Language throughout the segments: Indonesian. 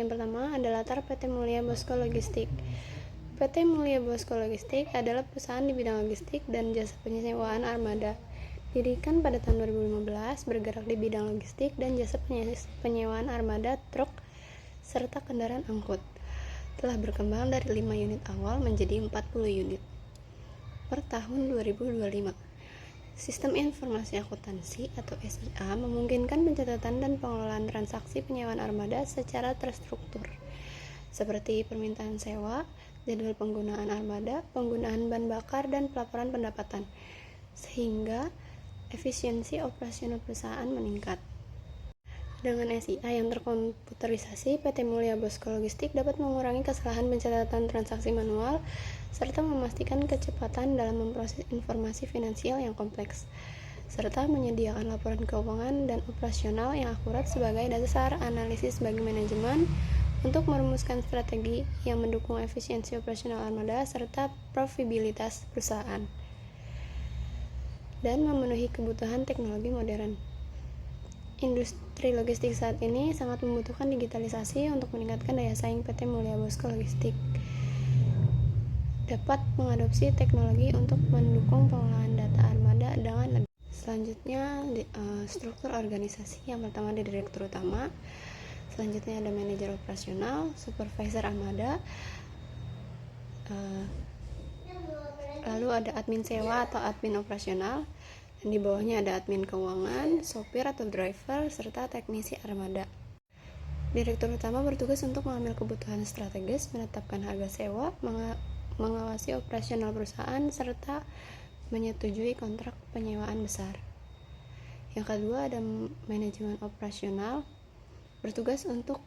yang pertama ada latar PT Mulia Bosco Logistik. PT Mulia Bosco Logistik adalah perusahaan di bidang logistik dan jasa penyewaan armada. Didirikan pada tahun 2015, bergerak di bidang logistik dan jasa penyewaan armada truk serta kendaraan angkut. Telah berkembang dari 5 unit awal menjadi 40 unit per tahun 2025. Sistem Informasi Akuntansi atau SIA memungkinkan pencatatan dan pengelolaan transaksi penyewaan armada secara terstruktur, seperti permintaan sewa, jadwal penggunaan armada, penggunaan bahan bakar, dan pelaporan pendapatan, sehingga efisiensi operasional perusahaan meningkat. Dengan SIA yang terkomputerisasi, PT Mulia Bosco Logistik dapat mengurangi kesalahan pencatatan transaksi manual serta memastikan kecepatan dalam memproses informasi finansial yang kompleks, serta menyediakan laporan keuangan dan operasional yang akurat sebagai dasar analisis bagi manajemen untuk merumuskan strategi yang mendukung efisiensi operasional armada serta profitabilitas perusahaan dan memenuhi kebutuhan teknologi modern. Industri logistik saat ini sangat membutuhkan digitalisasi untuk meningkatkan daya saing. PT Mulia Bosco Logistik dapat mengadopsi teknologi untuk mendukung pengelolaan data armada dengan lebih. Selanjutnya, struktur organisasi. Yang pertama ada direktur utama, selanjutnya ada manajer operasional, supervisor armada, lalu ada admin sewa atau admin operasional, dan di bawahnya ada admin keuangan, sopir atau driver, serta teknisi armada. Direktur utama bertugas untuk mengambil kebutuhan strategis, menetapkan harga sewa, mengawasi operasional perusahaan, serta menyetujui kontrak penyewaan besar. Yang kedua ada manajemen operasional, bertugas untuk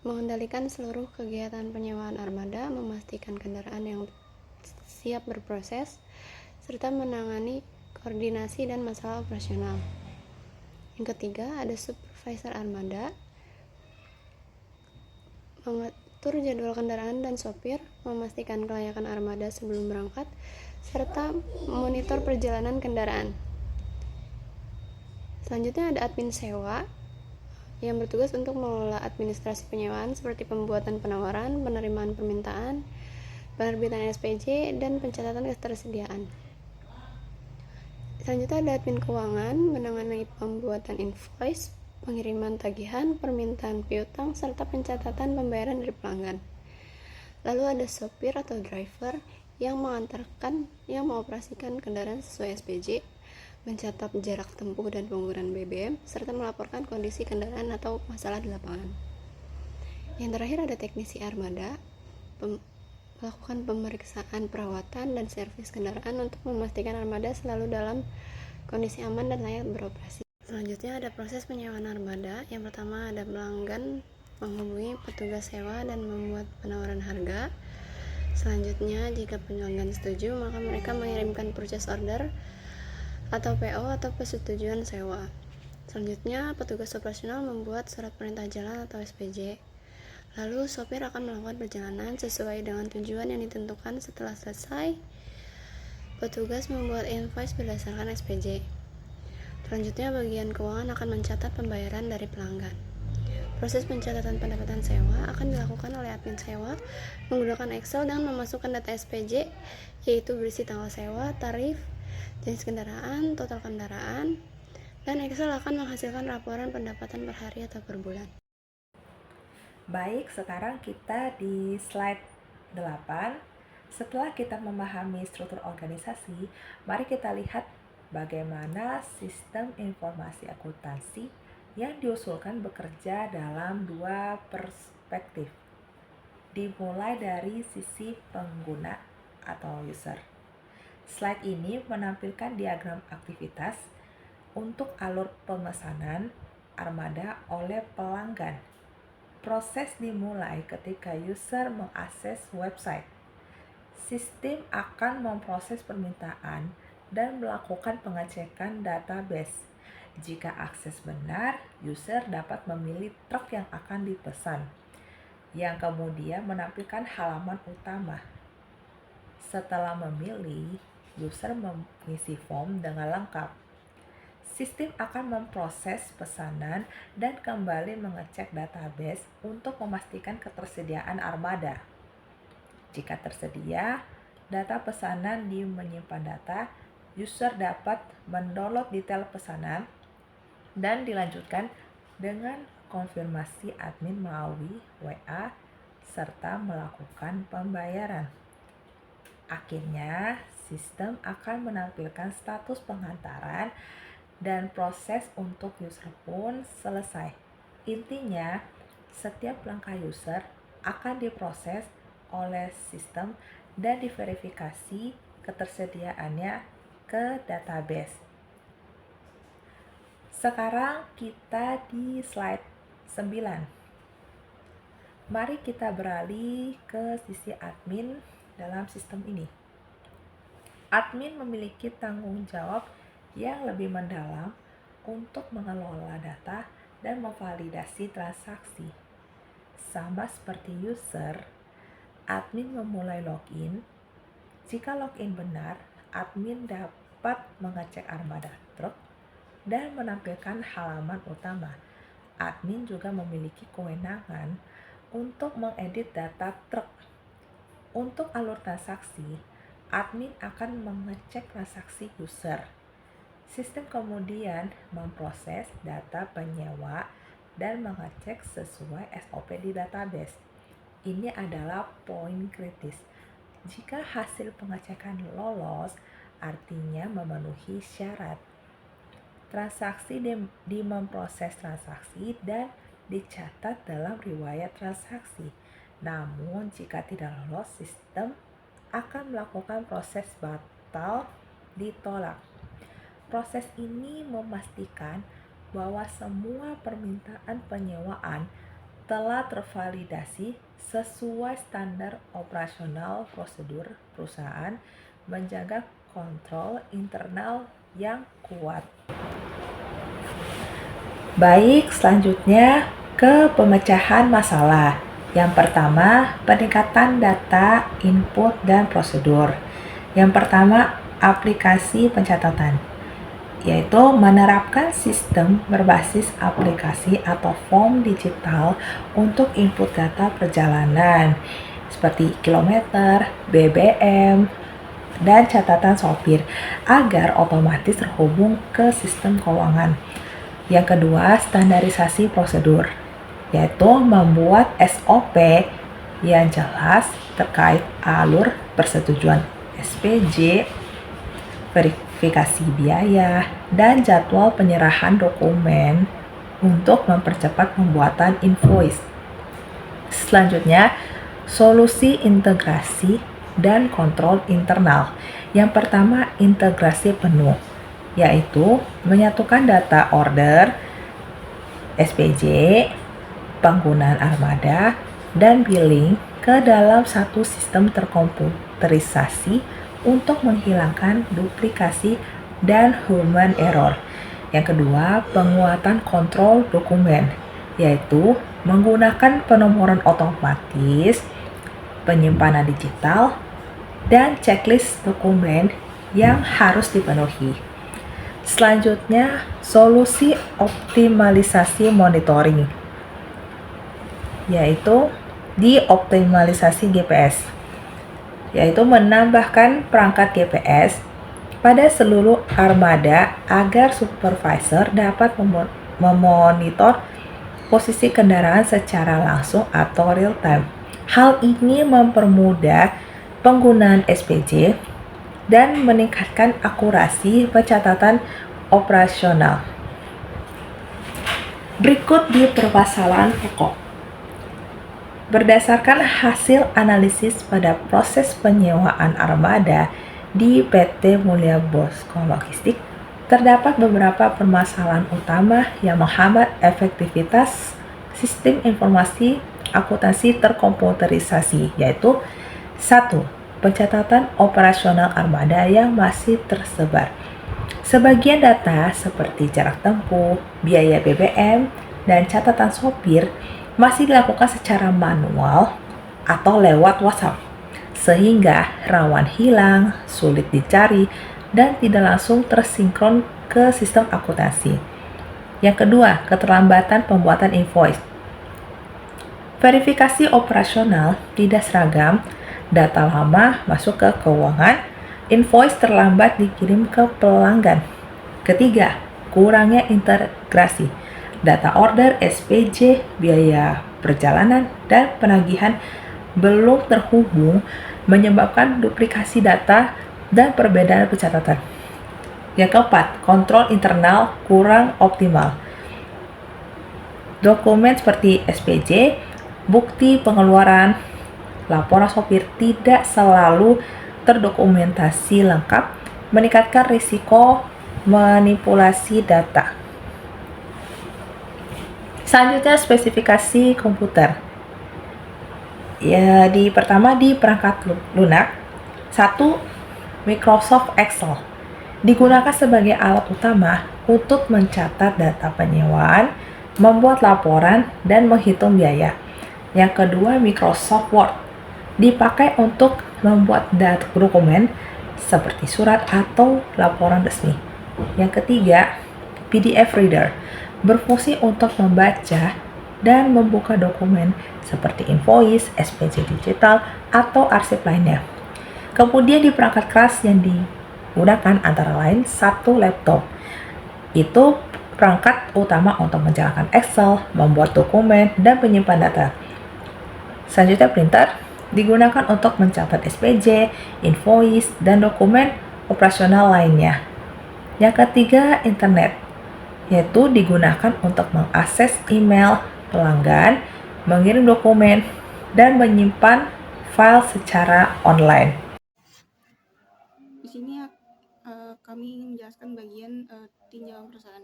mengendalikan seluruh kegiatan penyewaan armada, memastikan kendaraan yang siap berproses, serta menangani koordinasi dan masalah operasional. Yang ketiga ada supervisor armada, mengatur jadwal kendaraan dan sopir, memastikan kelayakan armada sebelum berangkat, serta monitor perjalanan kendaraan. Selanjutnya ada admin sewa yang bertugas untuk mengelola administrasi penyewaan seperti pembuatan penawaran, penerimaan permintaan, penerbitan SPJ, dan pencatatan ketersediaan. Selanjutnya ada admin keuangan, menangani pembuatan invoice, pengiriman tagihan, permintaan piutang, serta pencatatan pembayaran dari pelanggan. Lalu ada sopir atau driver yang mengoperasikan kendaraan sesuai SPJ, mencatat jarak tempuh dan penggunaan BBM, serta melaporkan kondisi kendaraan atau masalah di lapangan. Yang terakhir ada teknisi armada, melakukan pemeriksaan perawatan dan servis kendaraan untuk memastikan armada selalu dalam kondisi aman dan layak beroperasi. Selanjutnya ada proses penyewaan armada. Yang pertama ada pelanggan menghubungi petugas sewa dan membuat penawaran harga. Selanjutnya jika pelanggan setuju, maka mereka mengirimkan purchase order atau PO atau persetujuan sewa. Selanjutnya petugas operasional membuat surat perintah jalan atau SPJ. Lalu sopir akan melakukan perjalanan sesuai dengan tujuan yang ditentukan. Setelah selesai, petugas membuat invoice berdasarkan SPJ. Selanjutnya bagian keuangan akan mencatat pembayaran dari pelanggan. Proses pencatatan pendapatan sewa akan dilakukan oleh admin sewa menggunakan Excel dan memasukkan data SPJ, yaitu berisi tanggal sewa, tarif, jenis kendaraan, total kendaraan, dan Excel akan menghasilkan laporan pendapatan per hari atau per bulan. Baik, sekarang kita di slide 8. Setelah kita memahami struktur organisasi, mari kita lihat bagaimana sistem informasi akuntansi yang diusulkan bekerja dalam dua perspektif. Dimulai dari sisi pengguna atau user. Slide ini menampilkan diagram aktivitas untuk alur pemesanan armada oleh pelanggan. Proses dimulai ketika user mengakses website. Sistem akan memproses permintaan dan melakukan pengecekan database. Jika akses benar, user dapat memilih truk yang akan dipesan, yang kemudian menampilkan halaman utama. Setelah memilih, user mengisi form dengan lengkap. sistem akan memproses pesanan dan kembali mengecek database untuk memastikan ketersediaan armada. Jika tersedia, data pesanan menyimpan data, user dapat mendownload detail pesanan dan dilanjutkan dengan konfirmasi admin melalui WA serta melakukan pembayaran. Akhirnya, sistem akan menampilkan status pengantaran dan proses untuk user pun selesai. Intinya, setiap langkah user akan diproses oleh sistem dan diverifikasi ketersediaannya ke database. Sekarang kita di slide 9. Mari kita beralih ke sisi admin dalam sistem ini. Admin memiliki tanggung jawab yang lebih mendalam untuk mengelola data dan memvalidasi transaksi. Sama seperti user, admin memulai login. Jika login benar, admin dapat mengecek armada truk dan menampilkan halaman utama. Admin juga memiliki kewenangan untuk mengedit data truk. Untuk alur transaksi, admin akan mengecek transaksi user. Sistem kemudian memproses data penyewa dan mengecek sesuai SOP di database. Ini adalah poin kritis. Jika hasil pengecekan lolos, artinya memenuhi syarat. Transaksi memproses transaksi dan dicatat dalam riwayat transaksi. Namun, jika tidak lolos, sistem akan melakukan proses batal ditolak. Proses ini memastikan bahwa semua permintaan penyewaan telah tervalidasi sesuai standar operasional prosedur perusahaan, menjaga kontrol internal yang kuat. Baik, selanjutnya ke pemecahan masalah. Yang pertama, peningkatan data, input, dan prosedur. Yang pertama, aplikasi pencatatan, yaitu menerapkan sistem berbasis aplikasi atau form digital untuk input data perjalanan, seperti kilometer, BBM, dan catatan sopir, agar otomatis terhubung ke sistem keuangan. Yang kedua, standarisasi prosedur, yaitu membuat SOP yang jelas terkait alur persetujuan SPJ, verifikasi biaya, dan jadwal penyerahan dokumen untuk mempercepat pembuatan invoice. Selanjutnya, solusi integrasi dan kontrol internal. Yang pertama, integrasi penuh, yaitu menyatukan data order, SPJ, penggunaan armada, dan billing ke dalam satu sistem terkomputerisasi untuk menghilangkan duplikasi dan human error. Yang kedua, penguatan kontrol dokumen, yaitu menggunakan penomoran otomatis, penyimpanan digital, dan checklist dokumen yang harus dipenuhi. Selanjutnya, solusi optimalisasi monitoring, yaitu dioptimalisasi GPS, yaitu menambahkan perangkat GPS pada seluruh armada agar supervisor dapat memonitor posisi kendaraan secara langsung atau real time. Hal ini mempermudah penggunaan SPJ dan meningkatkan akurasi pencatatan operasional. Berikut di permasalahan pokok. Berdasarkan hasil analisis pada proses penyewaan armada di PT Mulia Bosco Logistik, terdapat beberapa permasalahan utama yang menghambat efektivitas sistem informasi akuntansi terkomputerisasi, yaitu 1. Pencatatan operasional armada yang masih tersebar. Sebagian data seperti jarak tempuh, biaya BBM, dan catatan sopir masih dilakukan secara manual atau lewat WhatsApp, sehingga rawan hilang, sulit dicari, dan tidak langsung tersinkron ke sistem akuntansi. Yang kedua, keterlambatan pembuatan invoice. Verifikasi operasional tidak seragam, data lama masuk ke keuangan, invoice terlambat dikirim ke pelanggan. Ketiga, kurangnya integrasi. Data order, SPJ, biaya perjalanan, dan penagihan belum terhubung menyebabkan duplikasi data dan perbedaan pencatatan. Yang keempat, kontrol internal kurang optimal. Dokumen seperti SPJ, bukti pengeluaran, laporan sopir tidak selalu terdokumentasi lengkap, meningkatkan risiko manipulasi data. Selanjutnya, spesifikasi komputer. Ya, pertama di perangkat lunak. 1. Microsoft Excel. Digunakan sebagai alat utama untuk mencatat data penyewaan, membuat laporan, dan menghitung biaya. Yang kedua, Microsoft Word. Dipakai untuk membuat dokumen seperti surat atau laporan resmi. Yang ketiga, PDF Reader. Berfungsi untuk membaca dan membuka dokumen seperti invoice, SPJ digital, atau arsip lainnya. Kemudian di perangkat keras yang digunakan antara lain satu laptop. Itu perangkat utama untuk menjalankan Excel, membuat dokumen, dan menyimpan data. Selanjutnya printer digunakan untuk mencatat SPJ, invoice, dan dokumen operasional lainnya. Yang ketiga, internet, yaitu digunakan untuk mengakses email pelanggan, mengirim dokumen, dan menyimpan file secara online. Di sini kami ingin menjelaskan bagian tinjauan perusahaan.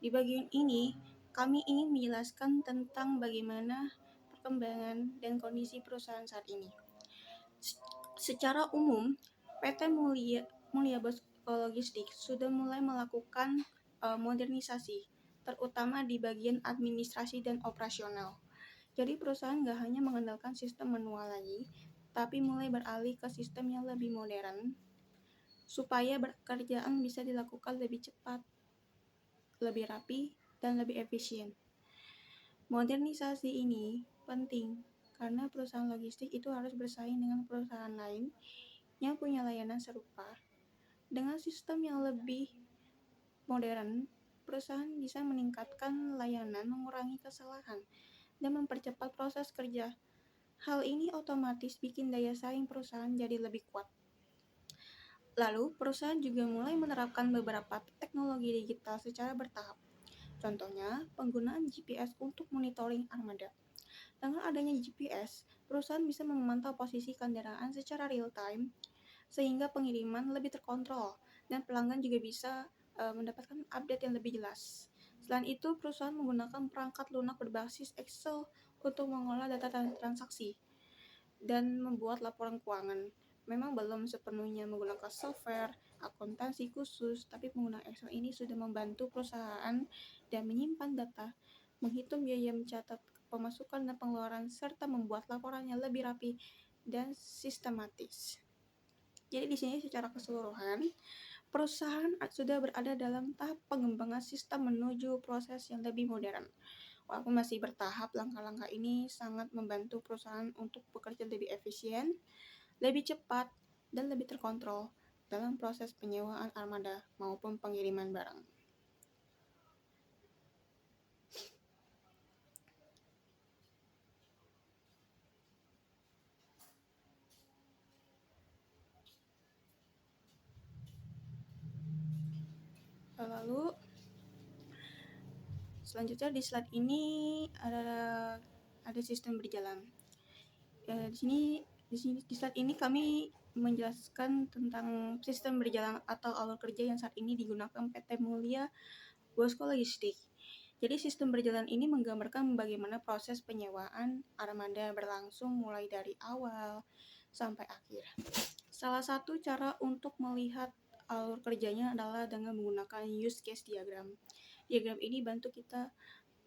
Di bagian ini, kami ingin menjelaskan tentang bagaimana perkembangan dan kondisi perusahaan saat ini. Secara umum, PT Mulia Bosco Logistik sudah mulai melakukan modernisasi, terutama di bagian administrasi dan operasional. Jadi perusahaan nggak hanya mengandalkan sistem manual lagi, tapi mulai beralih ke sistem yang lebih modern, supaya pekerjaan bisa dilakukan lebih cepat, lebih rapi, dan lebih efisien. Modernisasi ini penting karena perusahaan logistik itu harus bersaing dengan perusahaan lain yang punya layanan serupa. Dengan sistem yang lebih modern, perusahaan bisa meningkatkan layanan, mengurangi kesalahan, dan mempercepat proses kerja. Hal ini otomatis bikin daya saing perusahaan jadi lebih kuat. Lalu, perusahaan juga mulai menerapkan beberapa teknologi digital secara bertahap. Contohnya, penggunaan GPS untuk monitoring armada. Dengan adanya GPS, perusahaan bisa memantau posisi kendaraan secara real-time, sehingga pengiriman lebih terkontrol, dan pelanggan juga bisa mendapatkan update yang lebih jelas. Selain itu, perusahaan menggunakan perangkat lunak berbasis Excel untuk mengolah data transaksi dan membuat laporan keuangan. Memang belum sepenuhnya menggunakan software akuntansi khusus, tapi penggunaan Excel ini sudah membantu perusahaan dan menyimpan data, menghitung biaya, mencatat pemasukan dan pengeluaran, serta membuat laporannya lebih rapi dan sistematis. Jadi di sini secara keseluruhan, perusahaan sudah berada dalam tahap pengembangan sistem menuju proses yang lebih modern. Walaupun masih bertahap, langkah-langkah ini sangat membantu perusahaan untuk bekerja lebih efisien, lebih cepat, dan lebih terkontrol dalam proses penyewaan armada maupun pengiriman barang. Lalu selanjutnya di slide ini ada sistem berjalan. Di slide ini kami menjelaskan tentang sistem berjalan atau alur kerja yang saat ini digunakan PT Mulia Bosco Logistik. Jadi sistem berjalan ini menggambarkan bagaimana proses penyewaan armada berlangsung mulai dari awal sampai akhir. Salah satu cara untuk melihat alur kerjanya adalah dengan menggunakan use case diagram. Diagram ini bantu kita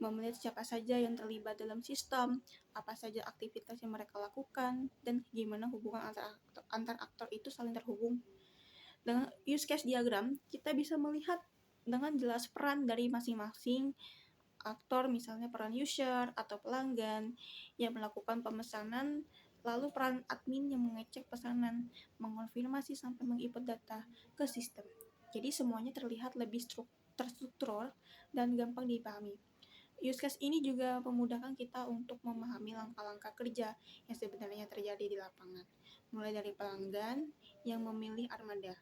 melihat siapa saja yang terlibat dalam sistem, apa saja aktivitas yang mereka lakukan, dan gimana hubungan antar aktor itu saling terhubung. Dengan use case diagram, kita bisa melihat dengan jelas peran dari masing-masing aktor, misalnya peran user atau pelanggan yang melakukan pemesanan, lalu peran admin yang mengecek pesanan, mengonfirmasi sampai menginput data ke sistem. Jadi semuanya terlihat lebih terstruktur dan gampang dipahami. Use case ini juga memudahkan kita untuk memahami langkah-langkah kerja yang sebenarnya terjadi di lapangan, mulai dari pelanggan yang memilih armada,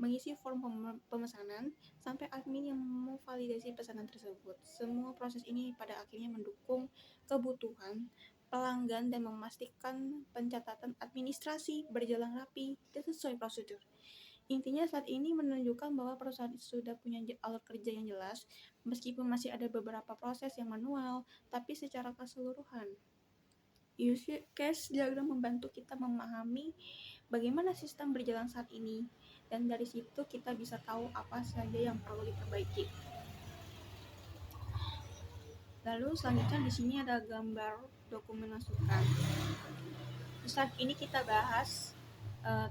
mengisi form pemesanan, sampai admin yang memvalidasi pesanan tersebut. Semua proses ini pada akhirnya mendukung kebutuhan pelanggan dan memastikan pencatatan administrasi berjalan rapi dan sesuai prosedur. Intinya saat ini menunjukkan bahwa perusahaan sudah punya alur kerja yang jelas, meskipun masih ada beberapa proses yang manual, tapi secara keseluruhan. Use case diagram membantu kita memahami bagaimana sistem berjalan saat ini, dan dari situ kita bisa tahu apa saja yang perlu diperbaiki. Lalu selanjutnya di sini ada gambar dokumen masukan. Saat ini kita bahas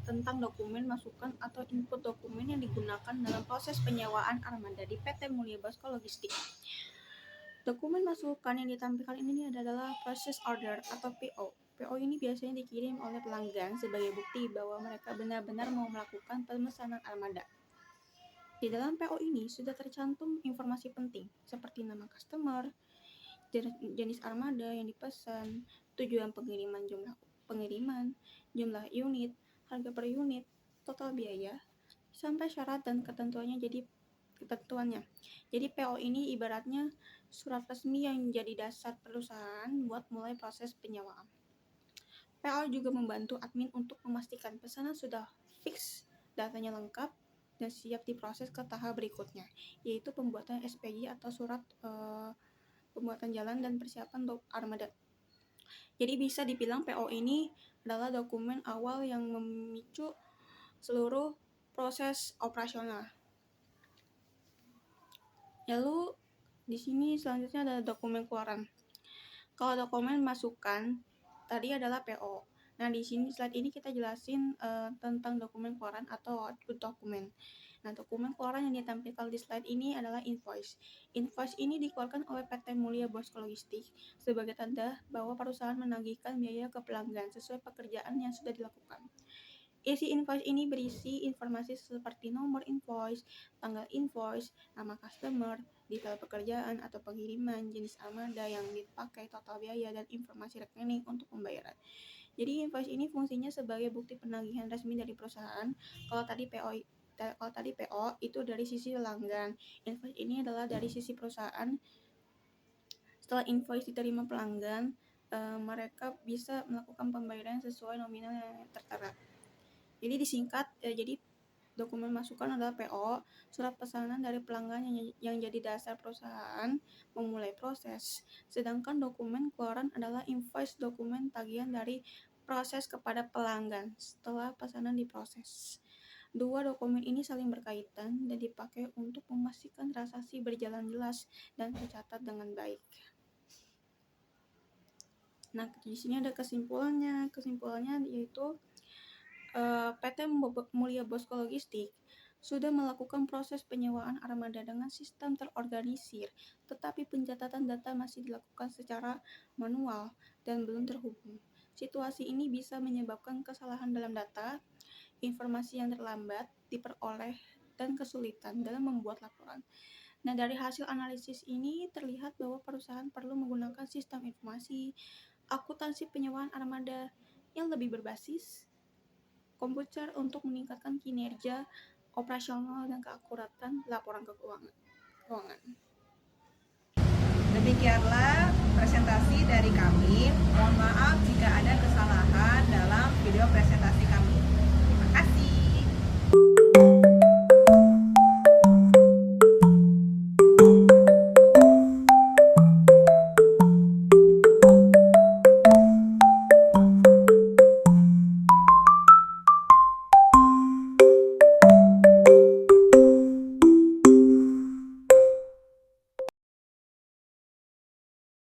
tentang dokumen masukan atau input dokumen yang digunakan dalam proses penyewaan armada di PT Mulia Bosco Logistik. Dokumen masukan yang ditampilkan ini adalah process order atau PO. PO ini biasanya dikirim oleh pelanggan sebagai bukti bahwa mereka benar-benar mau melakukan pemesanan armada. Di dalam PO ini sudah tercantum informasi penting seperti nama customer, jenis armada yang dipesan, tujuan pengiriman, jumlah unit, harga per unit, total biaya, sampai syarat dan ketentuannya. Jadi PO ini ibaratnya surat resmi yang jadi dasar perusahaan buat mulai proses penyewaan. PO juga membantu admin untuk memastikan pesanan sudah fix, datanya lengkap, dan siap diproses ke tahap berikutnya, yaitu pembuatan SPG atau surat pembuatan jalan dan persiapan armada. Jadi bisa dibilang PO ini adalah dokumen awal yang memicu seluruh proses operasional. Lalu di sini selanjutnya ada dokumen keluaran. Kalau dokumen masukan tadi adalah PO. Nah, di sini slide ini kita jelasin tentang dokumen keluaran atau output dokumen. Nah, dokumen keluaran yang ditampilkan di slide ini adalah invoice. Invoice ini dikeluarkan oleh PT Mulia Bosco Logistik sebagai tanda bahwa perusahaan menagihkan biaya ke pelanggan sesuai pekerjaan yang sudah dilakukan. Isi invoice ini berisi informasi seperti nomor invoice, tanggal invoice, nama customer, detail pekerjaan atau pengiriman, jenis armada yang dipakai, total biaya, dan informasi rekening untuk pembayaran. Jadi invoice ini fungsinya sebagai bukti penagihan resmi dari perusahaan. Kalau tadi PO itu dari sisi pelanggan, invoice ini adalah dari sisi perusahaan. Setelah invoice diterima pelanggan, mereka bisa melakukan pembayaran sesuai nominal yang tertera. Jadi disingkat, jadi dokumen masukan adalah PO, surat pesanan dari pelanggan yang jadi dasar perusahaan memulai proses. Sedangkan dokumen keluaran adalah invoice, dokumen tagihan dari proses kepada pelanggan setelah pesanan diproses. Dua dokumen ini saling berkaitan dan dipakai untuk memastikan transaksi berjalan jelas dan tercatat dengan baik. Nah, di sini ada kesimpulannya. Kesimpulannya yaitu PT Mulia Bosco Logistik sudah melakukan proses penyewaan armada dengan sistem terorganisir, tetapi pencatatan data masih dilakukan secara manual dan belum terhubung. Situasi ini bisa menyebabkan kesalahan dalam data, informasi yang terlambat diperoleh, dan kesulitan dalam membuat laporan. Nah, dari hasil analisis ini terlihat bahwa perusahaan perlu menggunakan sistem informasi akuntansi penyewaan armada yang lebih berbasis komputer untuk meningkatkan kinerja operasional dan keakuratan laporan keuangan. Demikianlah presentasi dari kami. Mohon maaf jika ada